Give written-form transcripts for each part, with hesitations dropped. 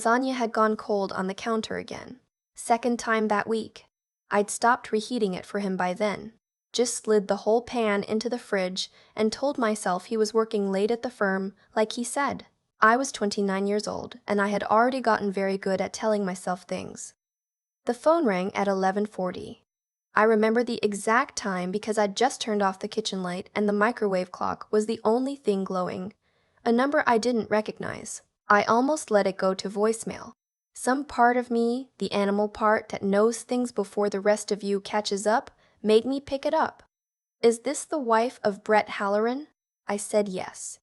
Lasagna had gone cold on the counter again. Second time that week. I'd stopped reheating it for him by then. Just slid the whole pan into the fridge and told myself he was working late at the firm, like he said. I was 29 years old, and I had already gotten very good at telling myself things. The phone rang at 11:40. I remember the exact time because I'd just turned off the kitchen light and the microwave clock was the only thing glowing. A number I didn't recognize. I almost let it go to voicemail. Some part of me, the animal part that knows things before the rest of you catches up, made me pick it up. "Is this the wife of Brett Halloran?" I said yes.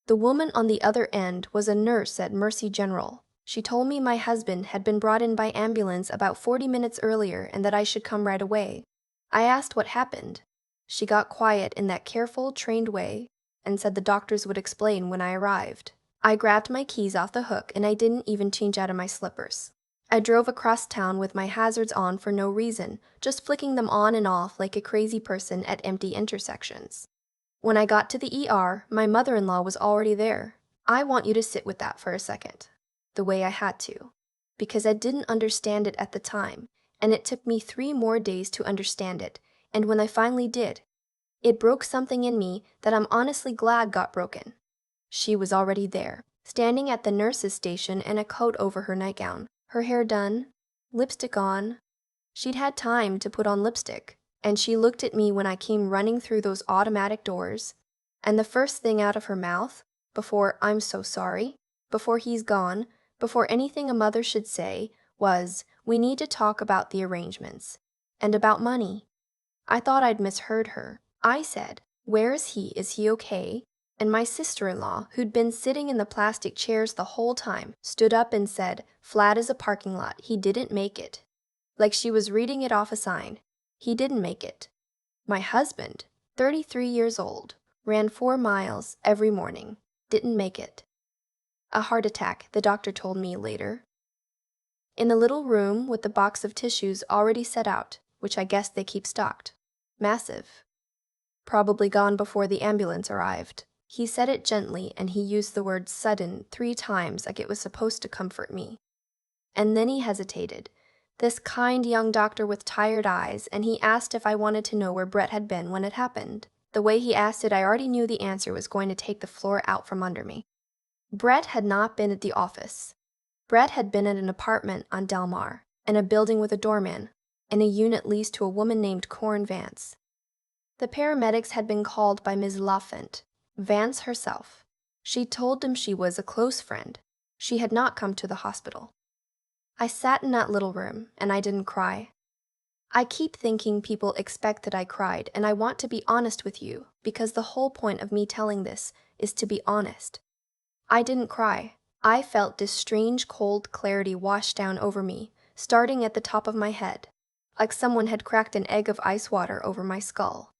The woman on the other end was a nurse at Mercy General. She told me my husband had been brought in by ambulance about 40 minutes earlier and that I should come right away. I asked what happened. She got quiet in that careful, trained way and said the doctors would explain when I arrived. I grabbed my keys off the hook and I didn't even change out of my slippers. I drove across town with my hazards on for no reason, just flicking them on and off like a crazy person at empty intersections. When I got to the ER, my mother-in-law was already there. I want you to sit with that for a second. The way I had to. Because I didn't understand it at the time, and it took me 3 more days to understand it, and when I finally did, it broke something in me that I'm honestly glad got broken. She was already there, standing at the nurse's station in a coat over her nightgown, her hair done, lipstick on. She'd had time to put on lipstick, and she looked at me when I came running through those automatic doors, and the first thing out of her mouth, before "I'm so sorry," before "he's gone," before anything a mother should say, was, "We need to talk about the arrangements." And about money. I thought I'd misheard her. I said, "Where is he? Is he okay?" And my sister-in-law, who'd been sitting in the plastic chairs the whole time, stood up and said, "Flat as a parking lot, he didn't make it." Like she was reading it off a sign. He didn't make it. My husband, 33 years old, ran 4 miles every morning. Didn't make it. A heart attack, the doctor told me later. In the little room with the box of tissues already set out, which I guess they keep stocked. Massive. Probably gone before the ambulance arrived. He said it gently and he used the word sudden 3 times like it was supposed to comfort me. And then he hesitated. This kind young doctor with tired eyes, and he asked if I wanted to know where Brett had been when it happened. The way he asked it, I already knew the answer was going to take the floor out from under me. Brett had not been at the office. Brett had been at an apartment on Del Mar, in a building with a doorman, in a unit leased to a woman named Corin Vance. The paramedics had been called by Ms. Laffont, Vance herself. She told them she was a close friend. She had not come to the hospital. I sat in that little room, and I didn't cry. I keep thinking people expect that I cried, and I want to be honest with you, because the whole point of me telling this is to be honest. I didn't cry. I felt this strange cold clarity wash down over me, starting at the top of my head, like someone had cracked an egg of ice water over my skull.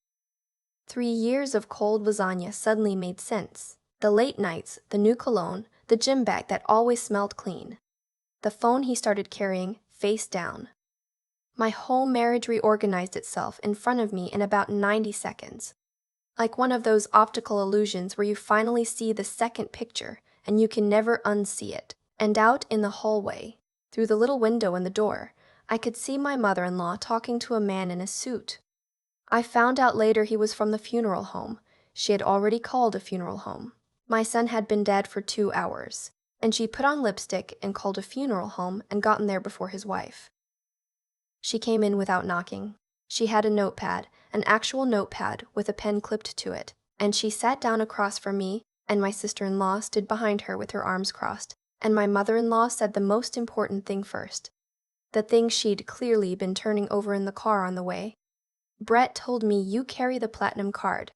3 years of cold lasagna suddenly made sense. The late nights, the new cologne, the gym bag that always smelled clean. The phone he started carrying, face down. My whole marriage reorganized itself in front of me in about 90 seconds. Like one of those optical illusions where you finally see the second picture and you can never unsee it. And out in the hallway, through the little window in the door, I could see my mother-in-law talking to a man in a suit. I found out later he was from the funeral home. She had already called a funeral home. My son had been dead for 2 hours. And she put on lipstick and called a funeral home and gotten there before his wife. She came in without knocking. She had a notepad, an actual notepad with a pen clipped to it, and she sat down across from me, and my sister-in-law stood behind her with her arms crossed, and my mother-in-law said the most important thing first, the thing she'd clearly been turning over in the car on the way. "Brett told me you carry the platinum card,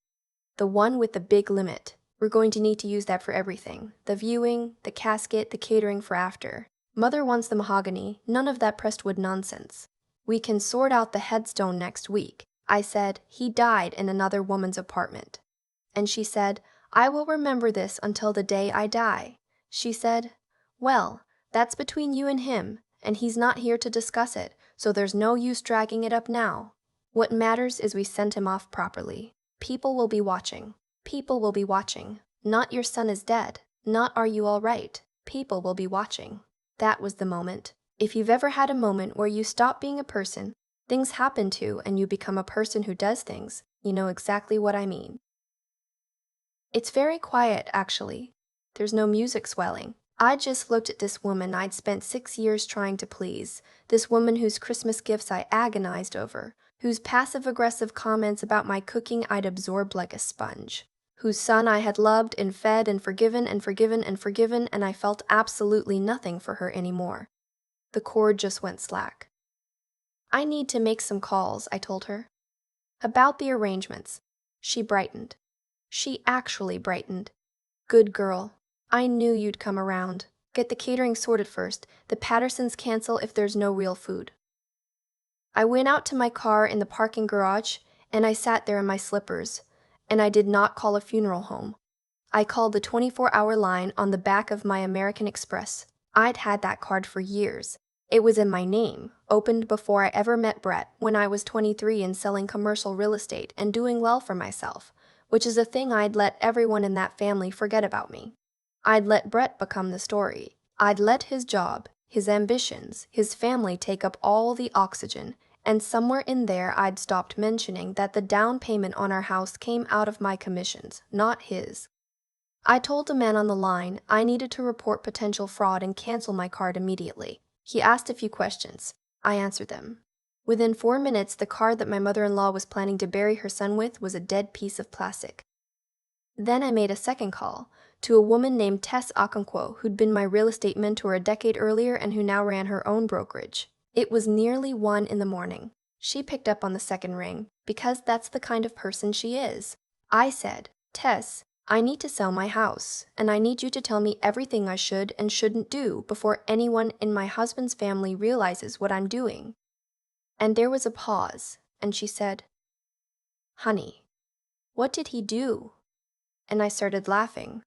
the one with the big limit. We're going to need to use that for everything. The viewing, the casket, the catering for after. Mother wants the mahogany, none of that pressed wood nonsense. We can sort out the headstone next week." I said, "He died in another woman's apartment." And she said, "I will remember this until the day I die." She said, "Well, that's between you and him, and he's not here to discuss it, so there's no use dragging it up now. What matters is we sent him off properly. People will be watching. People will be watching. Not your son is dead. Not are you all right. People will be watching. That was the moment. If you've ever had a moment where you stop being a person, things happen to, and you become a person who does things, you know exactly what I mean. It's very quiet, actually. There's no music swelling. I just looked at this woman I'd spent 6 years trying to please, this woman whose Christmas gifts I agonized over, whose passive-aggressive comments about my cooking I'd absorbed like a sponge, whose son I had loved and fed and forgiven and forgiven and forgiven, and I felt absolutely nothing for her anymore. The cord just went slack. I need to make some calls, I told her. About the arrangements. She brightened. She actually brightened. Good girl. I knew you'd come around. Get the catering sorted first. The Pattersons cancel if there's no real food. I went out to my car in the parking garage, and I sat there in my slippers, and I did not call a funeral home. I called the 24-hour line on the back of my American Express. I'd had that card for years. It was in my name, opened before I ever met Brett, when I was 23 and selling commercial real estate and doing well for myself, which is a thing I'd let everyone in that family forget about me. I'd let Brett become the story. I'd let his job, his ambitions, his family take up all the oxygen, and somewhere in there I'd stopped mentioning that the down payment on our house came out of my commissions, not his. I told the man on the line I needed to report potential fraud and cancel my card immediately. He asked a few questions. I answered them. Within 4 minutes, the card that my mother-in-law was planning to bury her son with was a dead piece of plastic. Then I made a second call to a woman named Tess Okonkwo, who'd been my real estate mentor a decade earlier and who now ran her own brokerage. It was nearly 1 in the morning. She picked up on the second ring, because that's the kind of person she is. I said, Tess, I need to sell my house, and I need you to tell me everything I should and shouldn't do before anyone in my husband's family realizes what I'm doing. And there was a pause, and she said, Honey, what did he do? And I started laughing.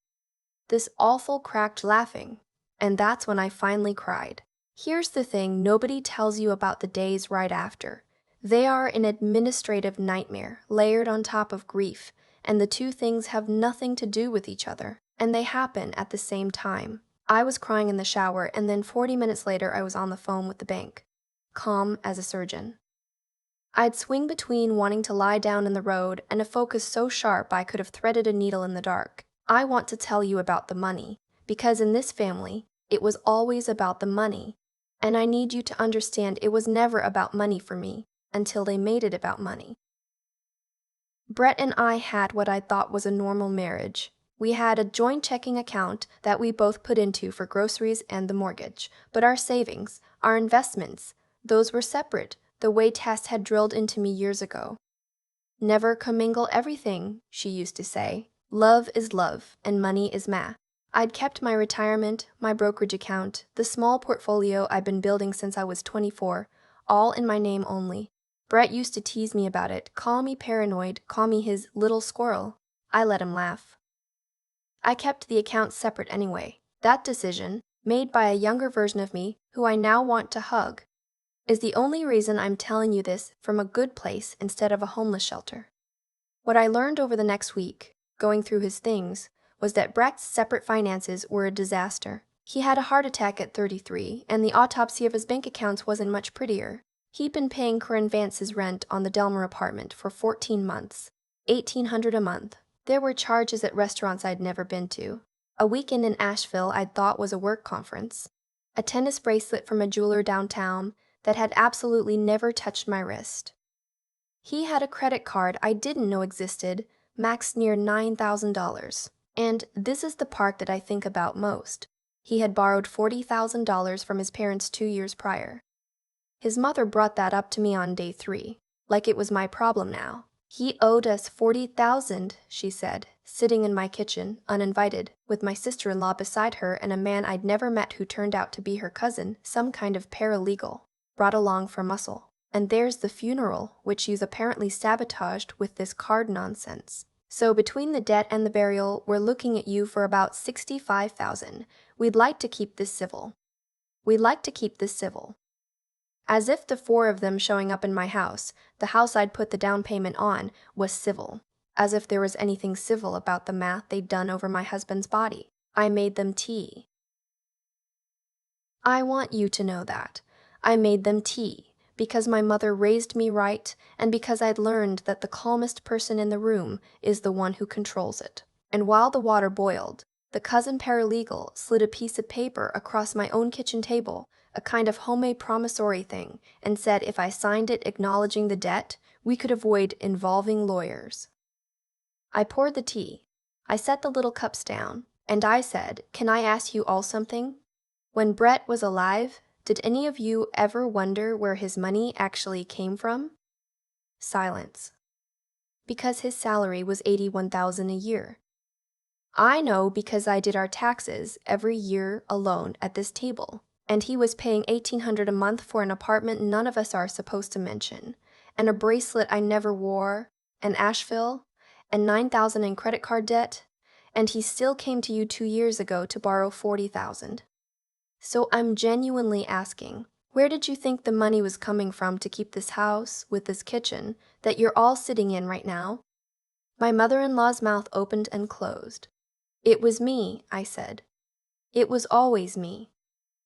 This awful cracked laughing, and that's when I finally cried. Here's the thing nobody tells you about the days right after. They are an administrative nightmare, layered on top of grief, and the two things have nothing to do with each other, and they happen at the same time. I was crying in the shower, and then 40 minutes later I was on the phone with the bank, calm as a surgeon. I'd swing between wanting to lie down in the road and a focus so sharp I could have threaded a needle in the dark. I want to tell you about the money, because in this family, it was always about the money, and I need you to understand it was never about money for me until they made it about money. Brett and I had what I thought was a normal marriage. We had a joint checking account that we both put into for groceries and the mortgage, but our savings, our investments, those were separate, the way Tess had drilled into me years ago. Never commingle everything, she used to say. Love is love, and money is math. I'd kept my retirement, my brokerage account, the small portfolio I'd been building since I was 24, all in my name only. Brett used to tease me about it, call me paranoid, call me his little squirrel. I let him laugh. I kept the accounts separate anyway. That decision, made by a younger version of me, who I now want to hug, is the only reason I'm telling you this from a good place instead of a homeless shelter. What I learned over the next week, going through his things, was that Brett's separate finances were a disaster. He had a heart attack at 33, and the autopsy of his bank accounts wasn't much prettier. He'd been paying Corinne Vance's rent on the Delmer apartment for 14 months, $1,800 a month. There were charges at restaurants I'd never been to. A weekend in Asheville I'd thought was a work conference. A tennis bracelet from a jeweler downtown that had absolutely never touched my wrist. He had a credit card I didn't know existed, maxed near $9,000. And this is the part that I think about most. He had borrowed $40,000 from his parents 2 years prior. His mother brought that up to me on day 3, like it was my problem now. He owed us $40,000, she said, sitting in my kitchen, uninvited, with my sister-in-law beside her and a man I'd never met who turned out to be her cousin, some kind of paralegal, brought along for muscle. And there's the funeral, which you've apparently sabotaged with this card nonsense. So between the debt and the burial, we're looking at you for about $65,000. We'd like to keep this civil. As if the 4 of them showing up in my house, the house I'd put the down payment on, was civil. As if there was anything civil about the math they'd done over my husband's body. I made them tea. I want you to know that. I made them tea, because my mother raised me right, and because I'd learned that the calmest person in the room is the one who controls it. And while the water boiled, the cousin paralegal slid a piece of paper across my own kitchen table, a kind of homemade promissory thing, and said if I signed it acknowledging the debt, we could avoid involving lawyers. I poured the tea. I set the little cups down, and I said, "Can I ask you all something? When Brett was alive, did any of you ever wonder where his money actually came from?" Silence. Because his salary was $81,000 a year. I know because I did our taxes every year alone at this table, and he was paying $1,800 a month for an apartment none of us are supposed to mention, and a bracelet I never wore, and Asheville, and $9,000 in credit card debt, and he still came to you 2 years ago to borrow $40,000. So I'm genuinely asking, where did you think the money was coming from to keep this house with this kitchen that you're all sitting in right now? My mother-in-law's mouth opened and closed. It was me, I said. It was always me.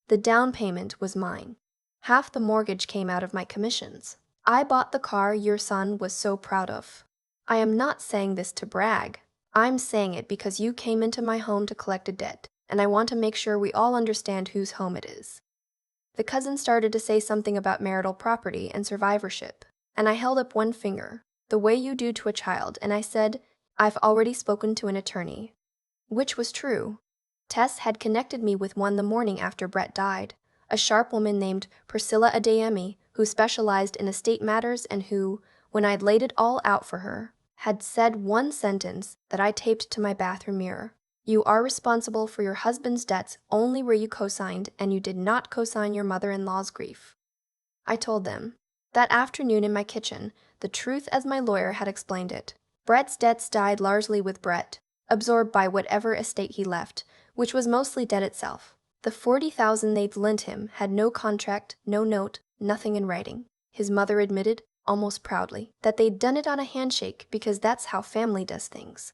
The down payment was mine. Half the mortgage came out of my commissions. I bought the car your son was so proud of. I am not saying this to brag. I'm saying it because you came into my home to collect a debt, and I want to make sure we all understand whose home it is. The cousin started to say something about marital property and survivorship, and I held up one finger, the way you do to a child, and I said, "I've already spoken to an attorney." Which was true. Tess had connected me with one the morning after Brett died, a sharp woman named Priscilla Adeyemi, who specialized in estate matters and who, when I'd laid it all out for her, had said one sentence that I taped to my bathroom mirror. "You are responsible for your husband's debts only where you co-signed, and you did not co-sign your mother-in-law's grief." I told them. That afternoon in my kitchen, the truth as my lawyer had explained it. Brett's debts died largely with Brett, absorbed by whatever estate he left, which was mostly debt itself. The $40,000 they'd lent him had no contract, no note, nothing in writing. His mother admitted, almost proudly, that they'd done it on a handshake because that's how family does things.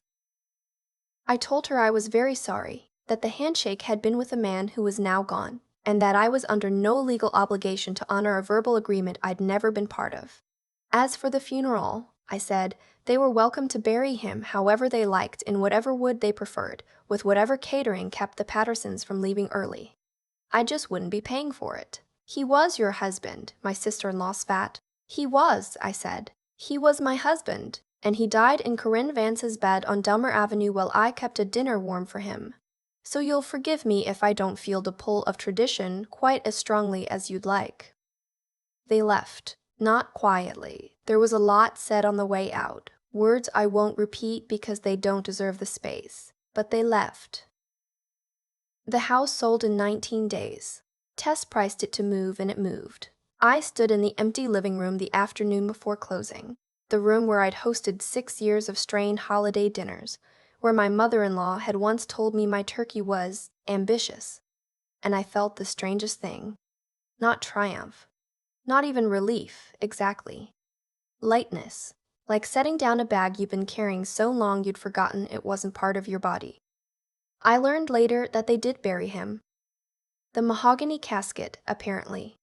I told her I was very sorry, that the handshake had been with a man who was now gone, and that I was under no legal obligation to honor a verbal agreement I'd never been part of. As for the funeral, I said, they were welcome to bury him however they liked in whatever wood they preferred, with whatever catering kept the Pattersons from leaving early. I just wouldn't be paying for it. "He was your husband," my sister-in-law spat. "He was," I said. "He was my husband, and he died in Corinne Vance's bed on Delmer Avenue while I kept a dinner warm for him. So you'll forgive me if I don't feel the pull of tradition quite as strongly as you'd like." They left. Not quietly. There was a lot said on the way out, words I won't repeat because they don't deserve the space, but they left. The house sold in 19 days. Tess priced it to move, and it moved. I stood in the empty living room the afternoon before closing, the room where I'd hosted 6 years of strained holiday dinners, where my mother-in-law had once told me my turkey was ambitious, and I felt the strangest thing. Not triumph. Not even relief, exactly. Lightness, like setting down a bag you've been carrying so long you'd forgotten it wasn't part of your body. I learned later that they did bury him. The mahogany casket, apparently.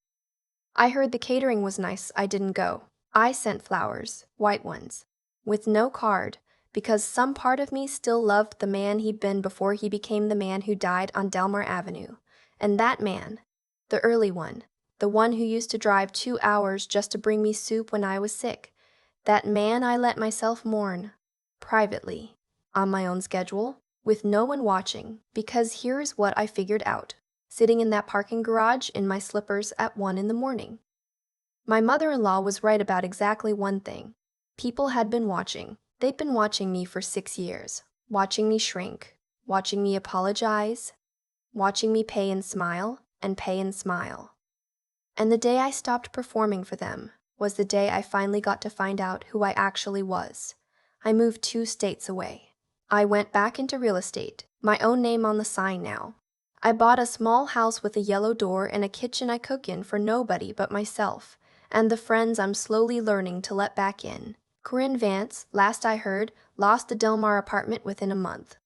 I heard the catering was nice. I didn't go. I sent flowers, white ones, with no card, because some part of me still loved the man he'd been before he became the man who died on Delmar Avenue. And that man, the early one, the one who used to drive 2 hours just to bring me soup when I was sick, that man I let myself mourn, privately, on my own schedule, with no one watching, because here's what I figured out, sitting in that parking garage in my slippers at 1 in the morning. My mother-in-law was right about exactly one thing. People had been watching. They'd been watching me for 6 years, watching me shrink, watching me apologize, watching me pay and smile, and pay and smile. And the day I stopped performing for them was the day I finally got to find out who I actually was. I moved 2 states away. I went back into real estate, my own name on the sign now. I bought a small house with a yellow door and a kitchen I cook in for nobody but myself, and the friends I'm slowly learning to let back in. Corinne Vance, last I heard, lost the Delmar apartment within a month.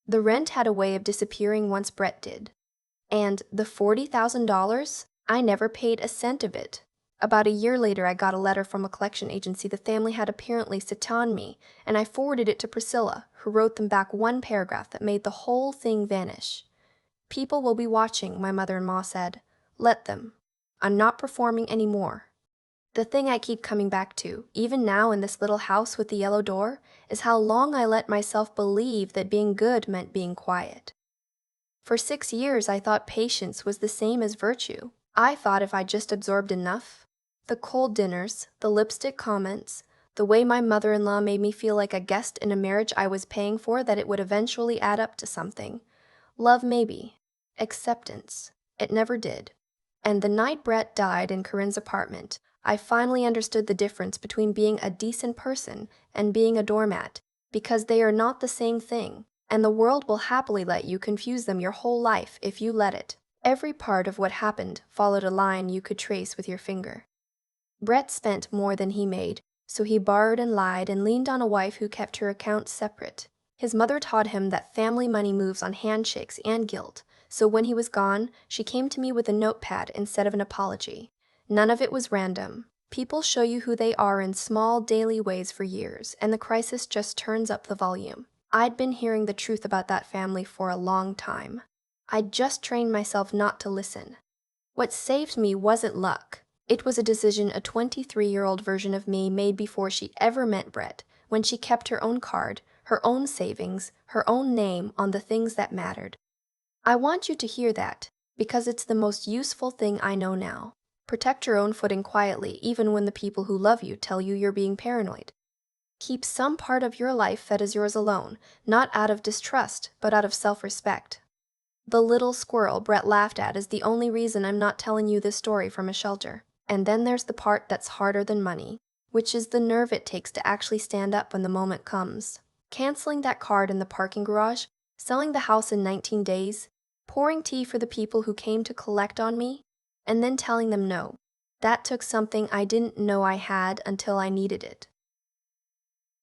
The rent had a way of disappearing once Brett did. And the $40,000? I never paid a cent of it. About a year later, I got a letter from a collection agency the family had apparently sent on me, and I forwarded it to Priscilla, who wrote them back one paragraph that made the whole thing vanish. "People will be watching," my mother-in-law said. "Let them. I'm not performing anymore." The thing I keep coming back to, even now in this little house with the yellow door, is how long I let myself believe that being good meant being quiet. For 6 years, I thought patience was the same as virtue. I thought if I just absorbed enough. The cold dinners, the lipstick comments, the way my mother-in-law made me feel like a guest in a marriage I was paying for, that it would eventually add up to something. Love maybe. Acceptance. It never did. And the night Brett died in Corinne's apartment, I finally understood the difference between being a decent person and being a doormat, because they are not the same thing, and the world will happily let you confuse them your whole life if you let it. Every part of what happened followed a line you could trace with your finger. Brett spent more than he made, so he borrowed and lied and leaned on a wife who kept her accounts separate. His mother taught him that family money moves on handshakes and guilt, so when he was gone, she came to me with a notepad instead of an apology. None of it was random. People show you who they are in small, daily ways for years, and the crisis just turns up the volume. I'd been hearing the truth about that family for a long time. I'd just trained myself not to listen. What saved me wasn't luck. It was a decision a 23-year-old version of me made before she ever met Brett, when she kept her own card, her own savings, her own name on the things that mattered. I want you to hear that, because it's the most useful thing I know now. Protect your own footing quietly, even when the people who love you tell you you're being paranoid. Keep some part of your life that is yours alone, not out of distrust, but out of self-respect. The little squirrel Brett laughed at is the only reason I'm not telling you this story from a shelter. And then there's the part that's harder than money, which is the nerve it takes to actually stand up when the moment comes. Canceling that card in the parking garage, selling the house in 19 days, pouring tea for the people who came to collect on me, and then telling them no. That took something I didn't know I had until I needed it.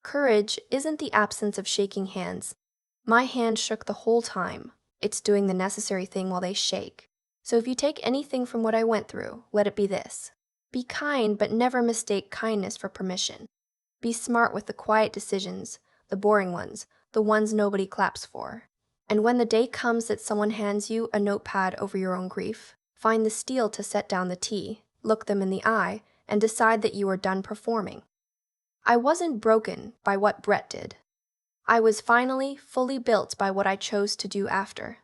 Courage isn't the absence of shaking hands. My hand shook the whole time. It's doing the necessary thing while they shake. So if you take anything from what I went through, let it be this. Be kind, but never mistake kindness for permission. Be smart with the quiet decisions, the boring ones, the ones nobody claps for. And when the day comes that someone hands you a notepad over your own grief, find the steel to set down the tea, look them in the eye, and decide that you are done performing. I wasn't broken by what Brett did. I was finally fully built by what I chose to do after.